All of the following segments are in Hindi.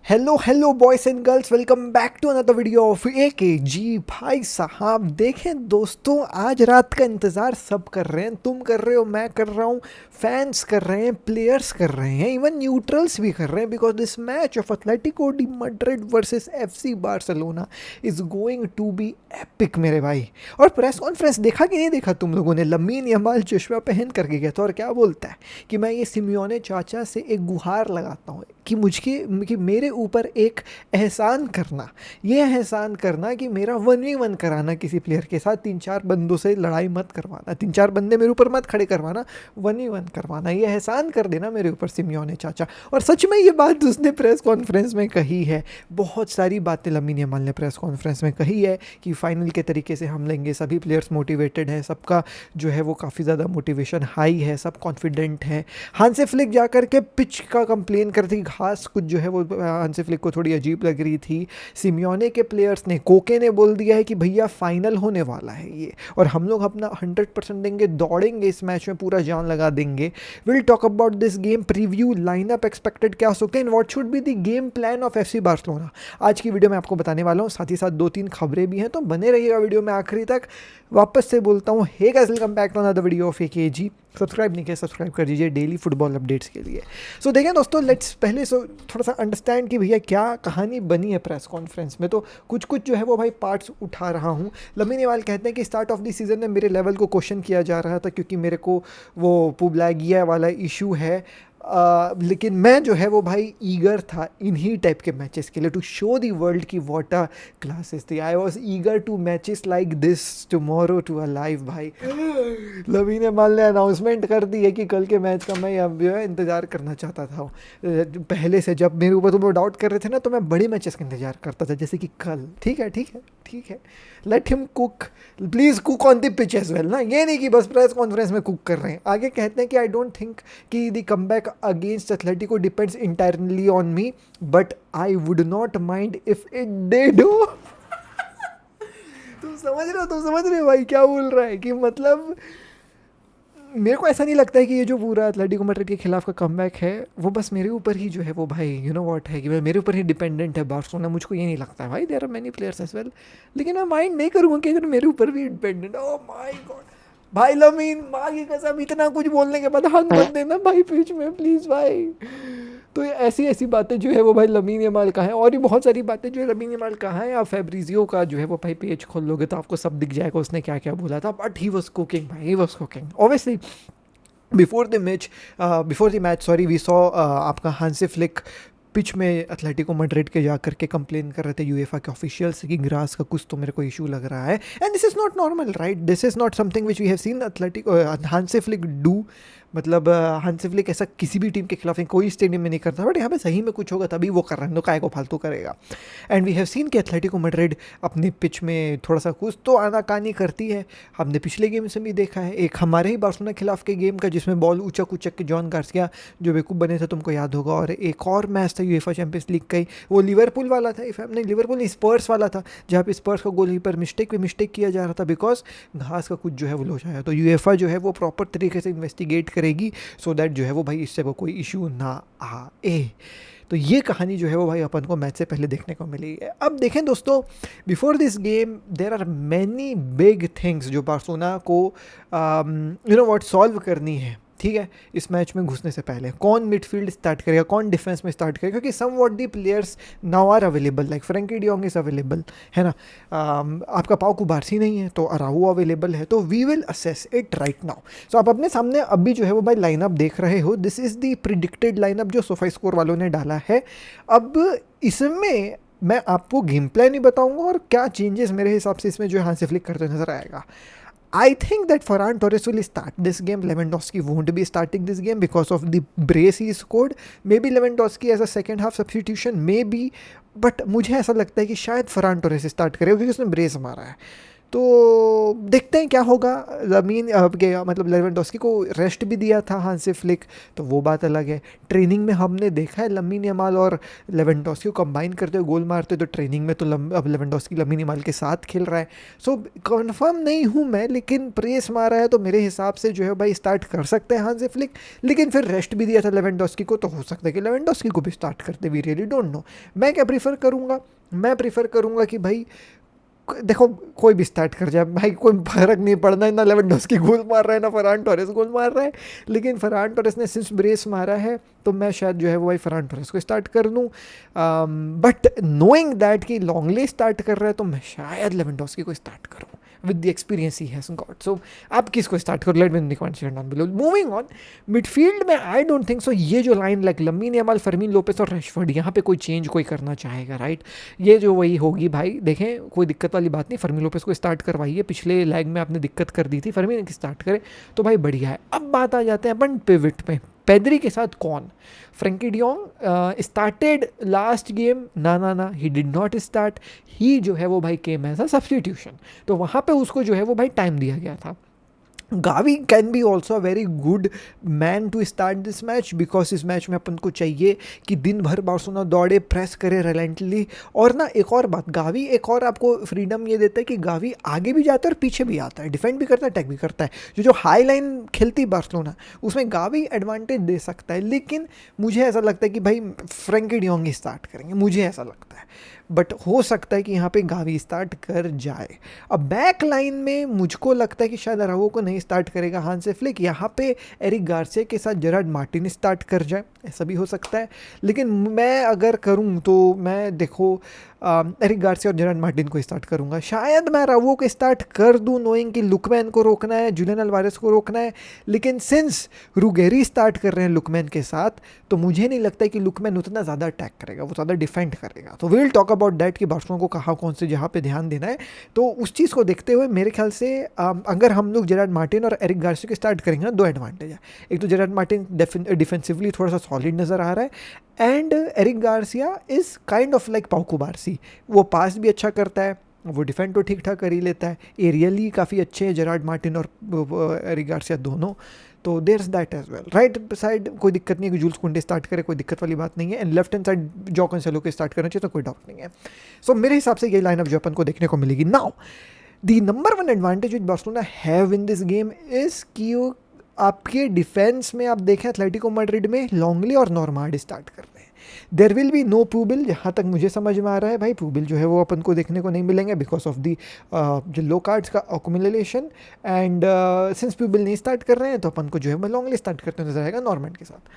Hello boys and girls, welcome back to another video of AKG। भाई साहब देखें दोस्तों, आज रात का इंतज़ार सब कर रहे हैं। तुम कर रहे हो, मैं कर रहा हूँ, फैंस कर रहे हैं, प्लेयर्स कर रहे हैं, इवन न्यूट्रल्स भी कर रहे हैं। Because this match of Atletico de Madrid versus FC Barcelona is going to be epic मेरे भाई। और प्रेस कॉन्फ्रेंस देखा कि नहीं देखा तुम लोगों ने? लमीन यमाल चश्मा पहन करके गया था और क्या बोलता है कि मैं ये सिमियोने चाचा से एक गुहार लगाता हूँ कि मेरे ऊपर एक एहसान करना, ये एहसान करना कि मेरा 1v1 कराना किसी प्लेयर के साथ, 3-4 बंदों से लड़ाई मत करवाना, 3-4 बंदे मेरे ऊपर मत खड़े करवाना, 1v1 करवाना, ये एहसान कर देना मेरे ऊपर सिमियोने चाचा। और सच में ये बात उसने प्रेस कॉन्फ्रेंस में कही है। बहुत सारी बातें लमीन यमाल ने प्रेस कॉन्फ्रेंस में कही है कि फाइनल के तरीके से हम लेंगे, सभी प्लेयर्स मोटिवेटेड हैं, सबका जो है वो काफ़ी ज़्यादा मोटिवेशन हाई है, सब कॉन्फिडेंट हैं। हांसे फ्लिक जाकर के पिच का कंप्लेन करती, घास कुछ जो है वो हांसे फ्लिक को थोड़ी अजीब लग रही थी। सिमियोने के प्लेयर्स ने, कोके ने बोल दिया है कि भैया फाइनल होने वाला है ये, और हम लोग अपना 100% देंगे, दौड़ेंगे इस मैच में, पूरा जान लगा देंगे। Will talk about this game, preview, lineup expected क्या हो सकते हैं, what should be the game plan of FC Barcelona. आज की वीडियो में आपको बताने वाला हूँ, साथ ही साथ 2-3 खबरें भी हैं, तो बने रहिएगा वीडियो में आखिरी तक। वापस से बोलता हूँ, hey guys, welcome back to another video of AKG। Subscribe नहीं किया, सब्सक्राइब कर दीजिए डेली फुटबॉल अपडेट्स के लिए। सो देखें दोस्तों, लेट्स पहले थोड़ा सा अंडरस्टैंड कि भैया क्या कहानी बनी है प्रेस कॉन्फ्रेंस में। तो कुछ कुछ जो है वो भाई पार्ट्स उठा रहा हूँ। लमीन यमाल कहते हैं कि स्टार्ट ऑफ द सीज़न में मेरे लेवल को क्वेश्चन किया जा रहा था क्योंकि मेरे को वो पुबलागिया वाला इशू है। लेकिन मैं जो है वो भाई ईगर था इन्हीं टाइप के मैचेस के लिए, टू शो दी वर्ल्ड की वॉट आ क्लासेस थी। I was eager to matches like this tomorrow to a live. भाई लवीन यमाल ने अनाउंसमेंट कर दी है कि कल के मैच का मैं अब जो है इंतज़ार करना चाहता था पहले से। जब मेरे ऊपर तुम डाउट कर रहे थे ना, तो मैं बड़ी मैचेस का इंतजार करता था, जैसे कि कल। ठीक है ठीक है ठीक है, let him cook, please cook on the pitch as well ना, ये नहीं कि बस प्रेस कॉन्फ्रेंस में कुक कर रहे हैं। आगे कहते हैं कि आई डोंट थिंक कि the comeback against Atletico depends entirely on me, but I would not mind if it did. तुम समझ रहे हो भाई क्या बोल रहा है? कि मतलब मेरे को ऐसा नहीं लगता है कि ये जो पूरा एथलेटिको मैड्रिड के खिलाफ का कमबैक है वो बस मेरे ऊपर ही जो है वो भाई यू नो व्हाट है, कि मेरे ऊपर ही डिपेंडेंट है बार्सिलोना। मुझको ये नहीं लगता है भाई, there are many players as well. लेकिन मैं माइंड नहीं करूँगा कि अगर मेरे ऊपर भी डिपेंडेंट। ओह माय गॉड भाई, लमीन माँ की कसम, इतना कुछ बोलने के बाद हक मत देना भाई पिच में, प्लीज़ भाई। तो ये ऐसी ऐसी बातें जो है वो भाई लमीन यमाल का है, और भी बहुत सारी बातें जो है लमीन यमाल का है। आप फैब्रिजियो का जो है वो भाई पेज खोल लोगे तो आपको सब दिख जाएगा उसने क्या क्या बोला था। बट ही वॉज कुकिंग भाई, he was cooking obviously. Before the match sorry, we saw आपका हांसे फ्लिक पिच में एथलेटिको मैड्रिड के जा करके कंप्लेन कर रहे थे यूएफए के ऑफिशियल्स कि ग्रास का कुछ तो मेरे को इशू लग रहा है। And this is not normal right, this is not something which we have seen Atletico Hansi Flick do. मतलब हांसे फ्लिक ऐसा किसी भी टीम के खिलाफ नहीं, कोई स्टेडियम में नहीं करता, बट यहाँ पे सही में कुछ होगा तभी वो कर रहे हैं, तो काय को फालतू करेगा। एंड वी हैव सीन कि एथलेटिको मैड्रिड अपने पिच में थोड़ा सा कुछ तो आनाकानी करती है। हमने पिछले गेम से भी देखा है, एक हमारे ही बार्सिलोना खिलाफ के गेम का जिसमें बॉल ऊँचक ऊँचक के जॉन गार्सिया जो बेवकूफ़ बने थे, तुमको याद होगा। और एक और मैच था यूएफए चैंपियंस लीग का ही, वो लिवरपूल वाला था, इफ नहीं लिवरपूल नहीं, स्पर्स वाला था, जहाँ पे स्पर्स का गोल पर मिस्टेक किया जा रहा था बिकॉज घास का कुछ जो है वो लोच आया। तो यूएफए जो है वो प्रॉपर तरीके से इन्वेस्टिगेट करेगी सो दैट जो है वो भाई इससे वो कोई इशू ना आए। तो ये कहानी जो है वो भाई अपन को मैच से पहले देखने को मिली है। अब देखें दोस्तों, before this game there are many big things जो बार्सिलोना को यू नो व्हाट सॉल्व करनी है। ठीक है, इस मैच में घुसने से पहले कौन मिडफील्ड स्टार्ट करेगा, कौन डिफेंस में स्टार्ट करेगा, क्योंकि some what the players now are available, like Frenkie de Jong is available है ना। आपका पाउ कुबारसी नहीं है तो अराहू अवेलेबल है, तो we will assess it right now. So आप अपने सामने अभी जो है वो भाई लाइनअप देख रहे हो, this is the predicted lineup जो सोफा स्कोर वालों ने डाला है। अब इसमें मैं आपको गेम प्लान ही बताऊंगा और क्या चेंजेस मेरे हिसाब से इसमें जो है हांसे फ्लिक करते नजर आएगा। I think that Ferran Torres will start this game. Lewandowski won't be starting this game because of the brace he scored. Maybe Lewandowski as a second half substitution, maybe. But मुझे ऐसा लगता है कि शायद फरान टोरेस स्टार्ट करेगा क्योंकि उसने ब्रेस मारा है। तो देखते हैं क्या होगा। लमीन मतलब लेवेंडोस्की को रेस्ट भी दिया था हांसी फ्लिक, तो वो बात अलग है। ट्रेनिंग में हमने देखा है लमीन यमाल और लेवेंडोस्की को कंबाइन करते हुए गोल मारते, तो ट्रेनिंग में तो अब लेवेंडोस्की लमीन यमाल के साथ खेल रहा है। सो कंफर्म नहीं हूँ मैं, लेकिन प्रेस मारा है तो मेरे हिसाब से जो है भाई स्टार्ट कर सकते हैं हांसी फ्लिक। लेकिन फिर रेस्ट भी दिया था लेवेंडोस्की को, तो हो सकता है कि लेवेंडोस्की को भी स्टार्ट करते, वी रियली डोंट नो। मैं क्या प्रीफर करूँगा, मैं प्रीफर करूँगा कि भाई देखो कोई भी स्टार्ट कर जाए भाई, कोई फर्क नहीं पड़ना है, ना लेवेंडोस्की गोल मार रहा है ना फरहान टोरेस गोल मार रहा है। लेकिन फरहान टोरेस ने सिंस ब्रेस मारा है तो मैं शायद जो है वो भाई फरहान टोरेस को स्टार्ट कर दूँ। बट नोइंग दैट कि लॉन्गले स्टार्ट कर रहा है तो मैं शायद लेवेंडोस्की को स्टार्ट करूँ with the experience he has got. So आप किसको स्टार्ट करो, let me in the comment section down below. Moving on, midfield में आई डोंट थिंक सो ये जो line like Lamine Yamal, Fermin Lopez और रैशफोर्ड, यहाँ पे कोई चेंज कोई करना चाहेगा राइट। ये जो वही होगी भाई, देखें कोई दिक्कत वाली बात नहीं, फर्मीन लोपेस को स्टार्ट करवाइए, पिछले लेग में आपने दिक्कत कर दी थी, फर्मीन की स्टार्ट करे तो भाई बढ़िया है। अब बात आ जाते हैं अपन पिवट पे, पेद्री के साथ कौन। Frenkie de Jong started last game, ना ही डिड नॉट स्टार्ट, ही जो है वो भाई केम एज अ सब्स्टिट्यूशन, तो वहाँ पे उसको जो है वो भाई टाइम दिया गया था। Gavi can be also a very good man to start this match, because इस मैच में अपन को चाहिए कि दिन भर बार्सिलोना दौड़े, प्रेस करे रिलेंटली। और ना एक और बात, गावी एक और आपको फ्रीडम ये देता है कि गावी आगे भी जाता है और पीछे भी आता है, डिफेंड भी करता है, अटैक भी करता है। जो हाई लाइन खेलती है बार्सिलोना उसमें गावी एडवांटेज दे सकता है। लेकिन मुझे ऐसा लगता है कि भाई फ्रैंकी डियोंग ही स्टार्ट करेंगे, मुझे ऐसा लगता है। बट हो सकता है कि यहाँ पे गावी स्टार्ट कर जाए। अब बैक लाइन में मुझको लगता है कि शायद अराउको को नहीं स्टार्ट करेगा हांसी फ्लिक, यहाँ पे एरिक गार्सिया के साथ जेरार्ड मार्टिन स्टार्ट कर जाए, ऐसा भी हो सकता है। लेकिन मैं अगर करूँ तो मैं देखो एरिक गार्सिया और जेरार्ड मार्टिन को स्टार्ट करूँगा। शायद मैं रावो को स्टार्ट कर दूँ नोइंग कि लुकमैन को रोकना है, जुलियन अल्वारेस को रोकना है। लेकिन सिंस रुगेरी स्टार्ट कर रहे हैं लुकमैन के साथ, तो मुझे नहीं लगता कि लुकमैन उतना ज़्यादा अटैक करेगा, वो ज़्यादा डिफेंड करेगा। तो विल टॉक अबाउट दैट कि बार्सिलोना को कहाँ कौन से जहाँ पे ध्यान देना है। तो उस चीज़ को देखते हुए मेरे ख्याल से अगर हम लोग जेरार्ड मार्टिन और एरिक गार्सिया को स्टार्ट करेंगे ना, दो एडवांटेज है। एक तो जेरार्ड मार्टिन डिफेंसिवली थोड़ा सा सॉलिड नज़र आ रहा है, and Eric Garcia is kind of like Pau Cubarsi, वो पास भी अच्छा करता है, वो डिफेंड तो ठीक ठाक कर ही लेता है, एरियली काफ़ी अच्छे हैं जेरार्ड मार्टिन और एरिक गार्सिया दोनों। तो there is that as well. Right side कोई दिक्कत नहीं है कि जूल्स कुंडे स्टार्ट करे, कोई दिक्कत वाली बात नहीं है। एंड लेफ्ट हैंड साइड जो कैंसेलो के स्टार्ट करना चाहिए, तो कोई डाउट नहीं है। सो मेरे हिसाब से ये लाइनअप जो अपन को देखने को मिलेगी। Now the number one advantage which Barcelona have in this game is कि आपके डिफेंस में आप देखें एथलेटिको मैड्रिड में लॉन्गले और नॉर्मार्ड स्टार्ट कर रहे हैं। देर विल बी नो प्यूबिल, जहाँ तक मुझे समझ में आ रहा है भाई प्यूबिल जो है वो अपन को देखने को नहीं मिलेंगे बिकॉज ऑफ दी जो लो कार्ड्स का अकोमुलेशन। एंड सिंस प्यूबिल नहीं स्टार्ट कर रहे हैं तो अपन को जो है लॉन्गले स्टार्ट करते नजर आएगा नॉर्मैंड के साथ।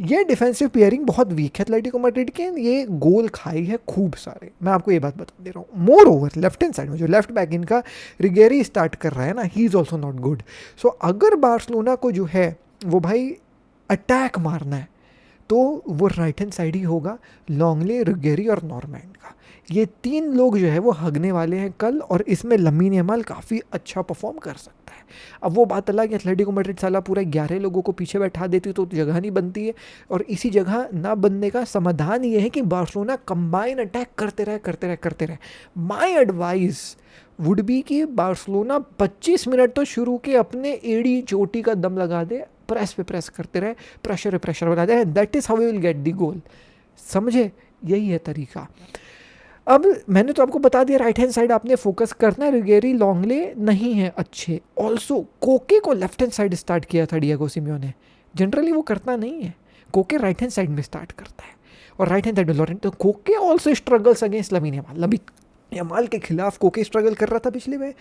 ये डिफेंसिव पेयरिंग बहुत वीक है एथलेटिको मैड्रिड के, ये गोल खाई है खूब सारे, मैं आपको ये बात बता दे रहा हूँ। More over left hand side में जो लेफ्ट बैक इनका रिगेरी स्टार्ट कर रहा है ना, he is also not good. So अगर बार्सिलोना को जो है वो भाई अटैक मारना है तो वो राइट हैंड साइड ही होगा, लॉन्गले, रुगेरी और नॉर्मैंड का। ये तीन लोग जो है वो हगने वाले हैं कल, और इसमें लमीन यमाल काफ़ी अच्छा परफॉर्म कर सकता है। अब वो बात अलग है, एथलेटिको मैड्रिड साला पूरा 11 लोगों को पीछे बैठा देती तो जगह नहीं बनती है, और इसी जगह ना बनने का समाधान ये है कि बार्सिलोना कंबाइन अटैक करते रहे। माई एडवाइस वुड बी कि बार्सिलोना 25 मिनट तो शुरू के अपने एड़ी चोटी का दम लगा दे, प्रेस पे प्रेस करते रहे, प्रेशर पे प्रेशर बना दे, that is how we will get the goal. समझे, यही है तरीका। अब मैंने तो आपको बता दिया राइट हैंड साइड आपने फोकस करना है, रुगेरी लॉन्गले नहीं है अच्छे। ऑल्सो कोके को लेफ्ट हैंड साइड स्टार्ट किया था डिएगो सिमियोने, जनरली वो करता नहीं है, कोके राइट हैंड साइड में स्टार्ट करता है, और राइट हैंड साइड में लॉरेंट। तो कोके also struggles against lamin Yamal. Yamal के खिलाफ कोके स्ट्रगल कर रहा था पिछले में,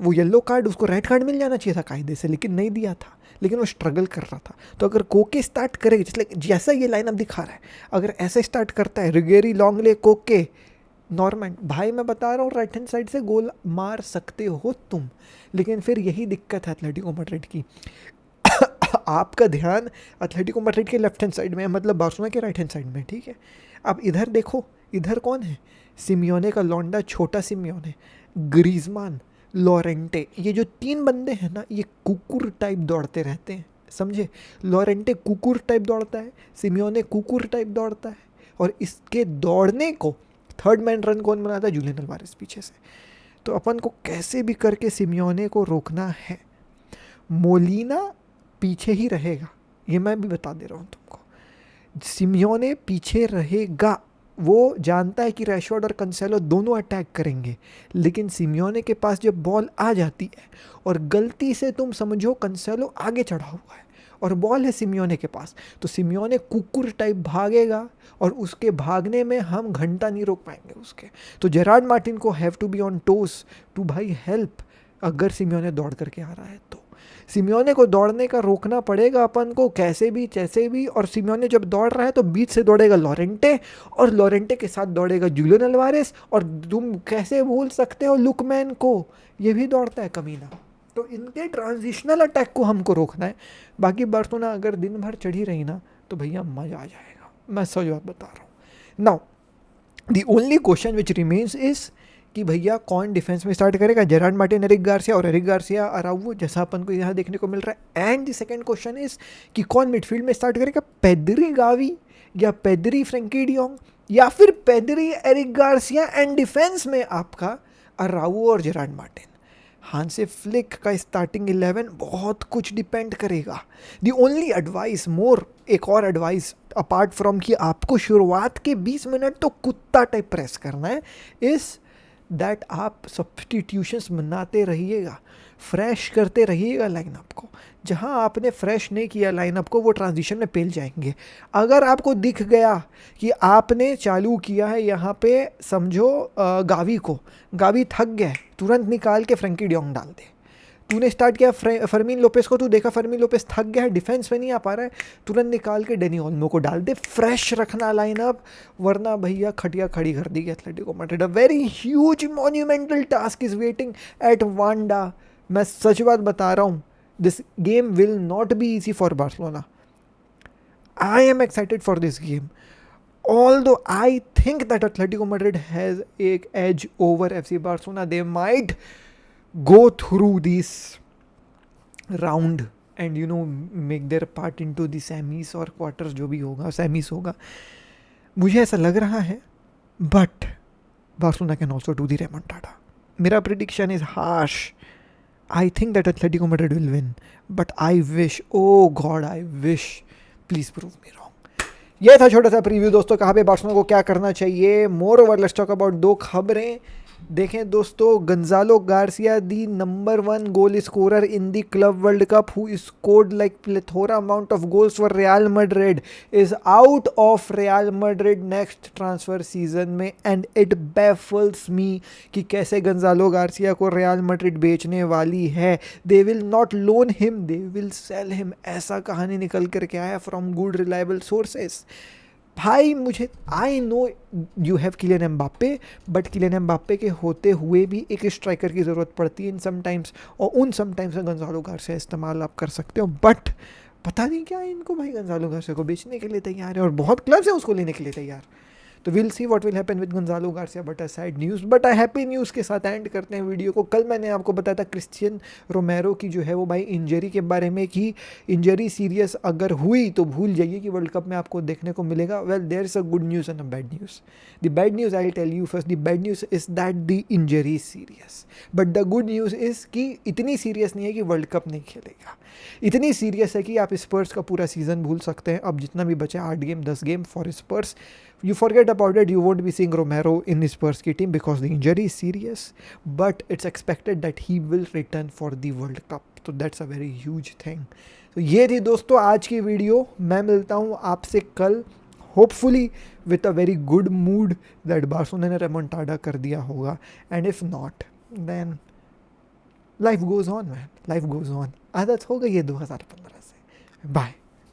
वो येलो कार्ड उसको रेड कार्ड मिल जाना चाहिए था कायदे से, लेकिन नहीं दिया था, लेकिन वो स्ट्रगल कर रहा था। तो अगर कोके स्टार्ट करेगा जैसा ये लाइनअप दिखा रहा है, अगर ऐसे स्टार्ट करता है रुगेरी, लॉन्गले, कोके, नॉर्मैंड, भाई मैं बता रहा हूँ राइट हैंड साइड से गोल मार सकते हो तुम। लेकिन फिर यही दिक्कत है एथलेटिको मैड्रिड की आपका ध्यान एथलेटिको मैड्रिड के लेफ्ट हैंड साइड में है, मतलब बार्सिलोना के राइट हैंड साइड में, ठीक है। अब इधर देखो, इधर कौन है, सिमियोने का लौंडा, छोटा सिमियोने, ग्रीजमान, लॉरेंटे, ये जो तीन बंदे हैं ना, ये कुकुर टाइप दौड़ते रहते हैं, समझे। लॉरेंटे कुकुर टाइप दौड़ता है, सिमियोने कुकुर टाइप दौड़ता है, और इसके दौड़ने को थर्ड मैन रन कौन बनाता है, जुलियन अल्वारेस पीछे से। तो अपन को कैसे भी करके सिमियोने को रोकना है। मोलिना पीछे ही रहेगा, ये मैं भी बता दे रहा हूँ तुमको। सिमियोने पीछे रहेगा, वो जानता है कि रैशफोर्ड और कंसेलो दोनों अटैक करेंगे, लेकिन सिमियोने के पास जब बॉल आ जाती है और गलती से तुम समझो कंसेलो आगे चढ़ा हुआ है और बॉल है सिमियोने के पास, तो सिमियोने कुकुर टाइप भागेगा और उसके भागने में हम घंटा नहीं रोक पाएंगे उसके। तो जेरार्ड मार्टिन को have to be on toes to भाई हेल्प, अगर सिमियोने दौड़ करके आ रहा है तो सिमियोने को दौड़ने का रोकना पड़ेगा अपन को कैसे भी जैसे भी। और सिमियोने जब दौड़ रहा है तो बीच से दौड़ेगा लोरेंटे और लोरेंटे के साथ दौड़ेगा जूलियन अल्वारेस, और तुम कैसे भूल सकते हो लुकमैन को, ये भी दौड़ता है कमीना। तो इनके ट्रांजिशनल अटैक को हमको रोकना है। बाकी बार्सिलोना अगर दिन भर चढ़ी रही ना तो भैया मजा आ जाएगा, मैं सच बात बता रहा हूँ। Now the only question which remains is कि भैया कौन डिफेंस में स्टार्ट करेगा, जेरार्ड मार्टिन, एरिक गार्सिया, और एरिक गार्सिया अराउवो, जैसा अपन को यहाँ देखने को मिल रहा है। And the second question is कि कौन मिडफील्ड में स्टार्ट करेगा, पेद्री गावी या पेद्री फ्रैंकी डियोंग या फिर Pedri Eric Garcia, and defence में आपका अराउवो और जेरार्ड मार्टिन। हांसे फ्लिक का स्टार्टिंग 11 बहुत कुछ डिपेंड करेगा। दी ओनली एडवाइस एक और एडवाइस अपार्ट फ्रॉम कि आपको शुरुआत के 20 मिनट तो कुत्ता टाइप प्रेस करना है, इस दैट आप सब्सटीट्यूशंस बनाते रहिएगा, फ्रेश करते रहिएगा लाइनअप को। जहां आपने फ्रेश नहीं किया लाइनअप को वो ट्रांजिशन में पेल जाएंगे। अगर आपको दिख गया कि आपने चालू किया है यहाँ पे समझो गावी को, गावी थक गया है, तुरंत निकाल के फ्रैंकी डियोंग डाल दे। तूने स्टार्ट किया फर्मीन लोपेस को, तू देखा फर्मीन लोपेस थक गया है, डिफेंस में नहीं आ पा रहा है, तुरंत निकाल के डेनी ओल्मो को डाल दे। फ्रेश रखना लाइनअप, वरना भैया खटिया खड़ी कर दी Atletico Madrid. A very huge monumental task is waiting at Wanda. मैं सच बात बता रहा हूँ, this game will not be easy for Barcelona. I am excited for this game, although I think that Atletico Madrid has an edge over FC Barcelona. They might go through this round and make their part into the semis or quarters, जो भी होगा semis होगा, मुझे ऐसा लग रहा है। but Barcelona can also do the remontada. मेरा prediction is harsh. I think that Atletico Madrid will win, but I wish, oh God, I wish, please prove me wrong. ये था छोटा सा प्रीव्यू दोस्तों, कहाँ पे बार्सिलोना को क्या करना चाहिए। Moreover let's talk about 2 खबरें देखें दोस्तों। Gonzalo Garcia, the number 1 goal scorer in the club world cup, who scored like plethora amount of goals for Real Madrid, is out of Real Madrid next transfer season में। एंड इट बैफल्स मी कि कैसे गंजालो गार्सिया को रियल मैड्रिड बेचने वाली है। They will not loan him, they will sell him, ऐसा कहानी निकल करके आया फ्रॉम गुड रिलायबल सोर्सेस। भाई मुझे I know you have Kylian Mbappe, but Kylian Mbappe के होते हुए भी एक स्ट्राइकर की ज़रूरत पड़ती है इन समटाइम्स, और उन समटाइम्स में गंजालो गार्सिया इस्तेमाल आप कर सकते हो। बट पता नहीं क्या इनको भाई गंजालो गार्सिया को बेचने के लिए तैयार है और बहुत क्लब्स हैं उसको लेने के लिए तैयार। तो will see what will happen with Gonzalo Garcia, but a sad news, but a happy news के साथ एंड करते हैं वीडियो को। कल मैंने आपको बताया था क्रिस्टियन रोमेरो की जो है वो भाई इंजरी के बारे में, कि इंजरी सीरियस अगर हुई तो भूल जाइए कि वर्ल्ड कप में आपको देखने को मिलेगा। Well there is a good news and a bad news. The bad news I will tell you first. The bad news is that the injury serious, but the good news is कि इतनी सीरियस नहीं है कि वर्ल्ड कप नहीं खेलेगा। इतनी सीरियस है कि आप स्पर्स का पूरा सीजन भूल सकते हैं। अब जितना भी बचा 8 game 10 game for Spurs, you forget about it. You won't be seeing Romero in the Spurs की team because the injury is serious, but it's expected that he will return for the World Cup. So that's a very huge thing. तो ये थी दोस्तों आज की वीडियो। मैं मिलता हूँ आपसे कल, hopefully with a very good mood that Barcelona ने रेमोंटाडा कर दिया होगा, and if not then life goes on man, life goes on. आदत हो गई है 2015 से। बाय।